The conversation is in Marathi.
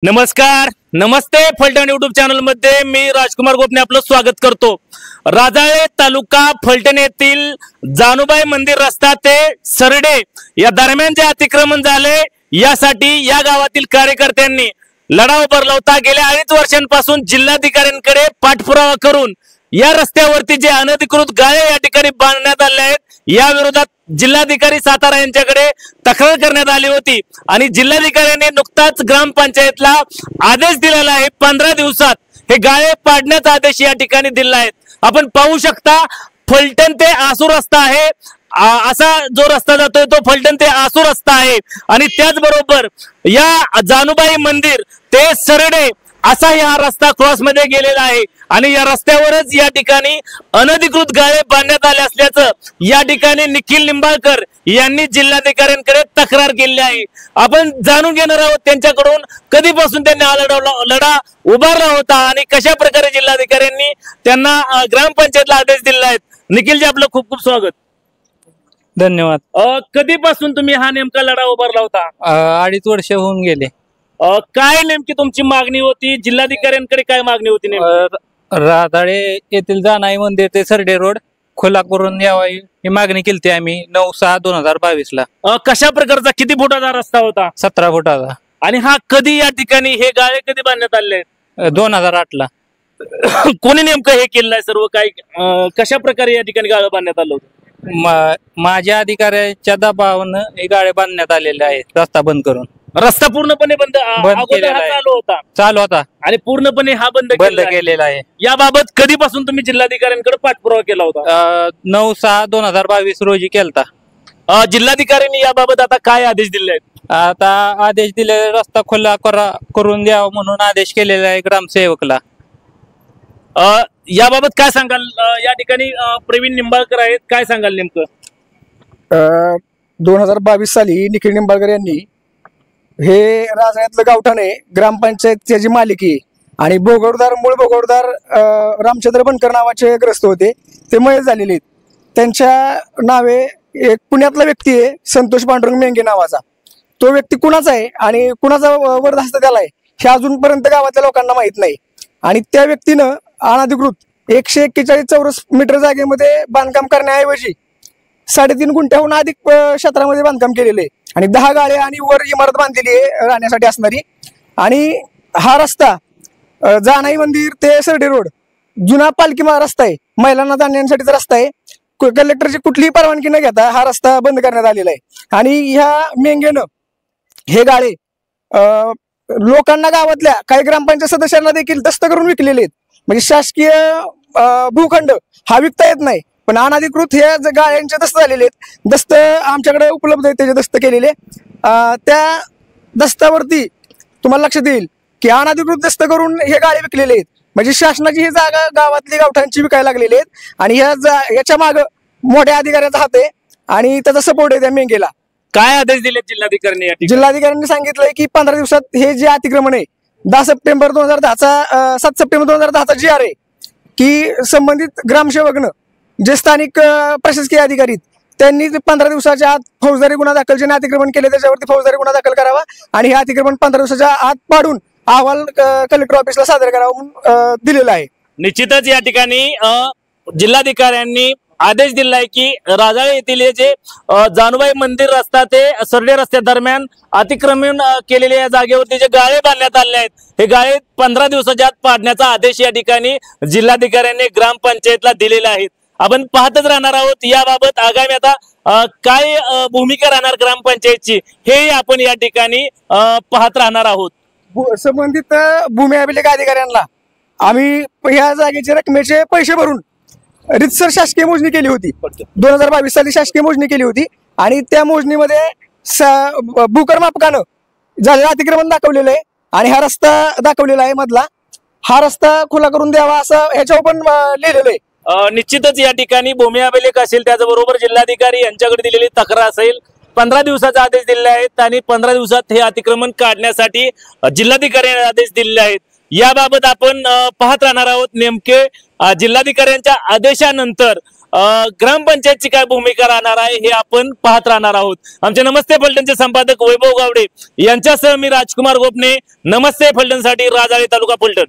नमस्कार, नमस्ते. फलटण युट्यूब चॅनल मध्ये मी राजकुमार गोपने आपलं स्वागत करतो. राजाळे तालुका फलटण येथील जानुबाई मंदिर रस्ता ते सरडे या दरम्यान जे अतिक्रमण झाले यासाठी या गावातील कार्यकर्त्यांनी लढा उभारला होता. गेल्या 2.5 वर्षांपासून जिल्हाधिकाऱ्यांकडे पाठपुरावा करून या रस्त्यावरती जे अनधिकृत गाळे या ठिकाणी बांधण्यात आले आहेत या विरोधात जिल्हाधिकारी सातारा यांच्याकडे तक्रार करण्यात आली होती आणि जिल्हाधिकाऱ्यांनी नुकताच ग्रामपंचायतला आदेश दिलेला आहे. 15 दिवसात हे गाळे पाडण्याचा आदेश या ठिकाणी दिला आहे. आपण पाहू शकता फलटण ते आसूर रस्ता आहे. असा जो रस्ता जातोय तो फलटण ते आसूर रस्ता आहे आणि त्याचबरोबर या जानुबाई मंदिर ते सरडे असा हा रस्ता क्रॉस मध्ये गेलेला आहे आणि या रस्त्यावरच या ठिकाणी अनधिकृत गाळे बांधण्यात आले असल्याचं या ठिकाणी निखिल निंबाळकर यांनी जिल्हाधिकाऱ्यांकडे तक्रार केली आहे. आपण जाणून घेणार आहोत त्यांच्याकडून कधीपासून त्यांनी हा लढा उभारला होता आणि कशा प्रकारे जिल्हाधिकाऱ्यांनी त्यांना ग्रामपंचायतला आदेश दिला आहे. निखिलजी, आपलं खूप खूप स्वागत. धन्यवाद. कधीपासून तुम्ही हा नेमका लढा उभारला होता? 2.5 वर्ष होऊन गेले. काय नेमकी तुमची मागणी होती? जिल्हाधिकाऱ्यांकडे काय मागणी होती? राधाळे येथील जानाई मंदिर ते सरडे रोड खुला करून द्यावा ही मागणी केली आम्ही 9/6/2022 ला. कशा प्रकारचा, किती फुटाचा रस्ता होता? 17 फुटाचा. आणि हा कधी या ठिकाणी हे गाळे कधी बांधण्यात आले? 2008 ला. कोणी नेमकं हे केलंय सर्व? काय कशा प्रकारे या ठिकाणी गाळं बांधण्यात आलं होतं? माझ्या अधिकाऱ्याच्या दबावानं हे गाळे बांधण्यात आलेले आहेत. रस्ता बंद करून. रस्ता पूर्णपणे बंद केलेला चालू होता आणि पूर्णपणे हा बंद केलेला आहे. याबाबत कधीपासून तुम्ही जिल्हाधिकाऱ्यांकडे पाठपुरावा केला होता? 9/6/2022 रोजी केलता. जिल्हाधिकाऱ्यांनी याबाबत आता काय आदेश दिले आहेत? आता आदेश दिले रस्ता खुला करून द्यावा म्हणून आदेश केलेला आहे ग्रामसेवकला. याबाबत काय सांगाल? या ठिकाणी प्रवीण निंबाळकर आहेत, काय सांगाल नेमकं? 2022 साली निखिल निंबाळकर यांनी हे राजाळ्यातलं गावठाण आहे, ग्रामपंचायतची मालिकी आणि मूळ भोगवदार रामचंद्र बनकर नावाचे ग्रस्त होते. ते मयत झालेले आहेत. त्यांच्या नावे एक पुण्यातला व्यक्ती आहे संतोष पांडुरंग मेंगे नावाचा. तो व्यक्ती कुणाचा आहे आणि कुणाचा वरदहस्त त्याला आहे हे अजूनपर्यंत गावातल्या लोकांना माहित नाही. आणि त्या व्यक्तीनं अनधिकृत 141 चौरस मीटर जागेमध्ये बांधकाम करण्याऐवजी 3.5 गुंठ्याहून अधिक क्षेत्रामध्ये बांधकाम केलेले आणि 10 गाळे आणि वर इमारत बांधलेली आहे राहण्यासाठी असणारी. आणि हा रस्ता जानाई मंदिर ते सरडे रोड जुना पालखी रस्ता आहे, महिलांना जाण्यासाठीचा रस्ता आहे. कलेक्टरची कुठलीही परवानगी न घेता हा रस्ता बंद करण्यात आलेला आहे. आणि ह्या मेंगेनं हे गाळे लोकांना, गावातल्या काही ग्रामपंचायत सदस्यांना देखील दस्त करून विकलेले आहेत. म्हणजे शासकीय भूखंड हा विकता येत नाही, पण अनधिकृत हे गाळ्यांचे दस्त झालेले आहेत. दस्त आमच्याकडे उपलब्ध आहेत, त्याचे दस्त केलेले. त्या दस्तावरती तुम्हाला लक्षात येईल की अनधिकृत दस्त करून हे गाळे विकलेले आहेत. म्हणजे शासनाची ही जागा गावातली गावठांची विकायला लागलेली आहेत आणि याच्या माग मोठ्या अधिकाऱ्याचा हात आहे आणि त्याचा सपोर्ट आहे त्या मेंगेला. काय आदेश दिले जिल्हाधिकाऱ्यांनी? जिल्हाधिकाऱ्यांनी सांगितलंय की 15 दिवसात हे जे अतिक्रमण आहे 7 सप्टेंबर 2010चा GR आहे की संबंधित ग्रामसेवकनं जे स्थानिक प्रशासकीय अधिकारी त्यांनी 15 दिवसाच्या आत फौजदारी गुन्हा दाखल, ज्याने अतिक्रमण केले त्याच्यावरती फौजदारी गुन्हा दाखल करावा आणि हे अतिक्रमण 15 दिवसाच्या आत पाडून अहवाल कलेक्टर ऑफिसला सादर करावा म्हणून दिलेला आहे. निश्चितच या ठिकाणी जिल्हाधिकाऱ्यांनी आदेश दिलाय की राजाळे येथील जे जानुबाई मंदिर रस्ता ते सरडे रस्त्या दरम्यान अतिक्रमण केलेल्या या जागेवरती जे गाळे बांधण्यात आले आहेत हे गाळे 15 दिवसाच्या आत पाडण्याचा आदेश या ठिकाणी जिल्हाधिकाऱ्यांनी ग्रामपंचायतला दिलेला आहे. आपण पाहतच राहणार आहोत याबाबत आगामी आता काय भूमिका राहणार ग्रामपंचायतची हे आपण या ठिकाणी पाहत राहणार आहोत. संबंधित भूमी अभिलेख अधिकाऱ्यांना आम्ही ह्या जागेचे रकमेचे पैसे भरून रितसर शासकीय मोजणी केली होती. 2022 साली शासकीय मोजणी केली होती आणि त्या मोजणीमध्ये भूकरमापकानं झालेलं अतिक्रमण दाखवलेलं आहे आणि हा रस्ता दाखवलेला आहे मधला. हा रस्ता खुला करून द्यावा असं ह्याच्यावर पण लिहिलेलं आहे. निश्चितच या ठिकाणी भूमी अभिलेख असेल, त्याचबरोबर जिल्हाधिकारी यांच्याकडे दिलेली तक्रार असेल. 15 दिवसाचा आदेश दिले आहेत आणि 15 दिवसात हे अतिक्रमण काढण्यासाठी जिल्हाधिकाऱ्यांनी आदेश दिले आहेत. याबाबत आपण पाहत राहणार आहोत. नेमके जिल्हाधिकाऱ्यांच्या आदेशानंतर ग्रामपंचायतची काय भूमिका राहणार आहे हे आपण पाहत राहणार आहोत। आमचे नमस्ते फलटणचे संपादक वैभव गावडे यांच्यासह मी राजकुमार गोपने, नमस्ते फलटणसाठी राजाळे तालुका फलटण।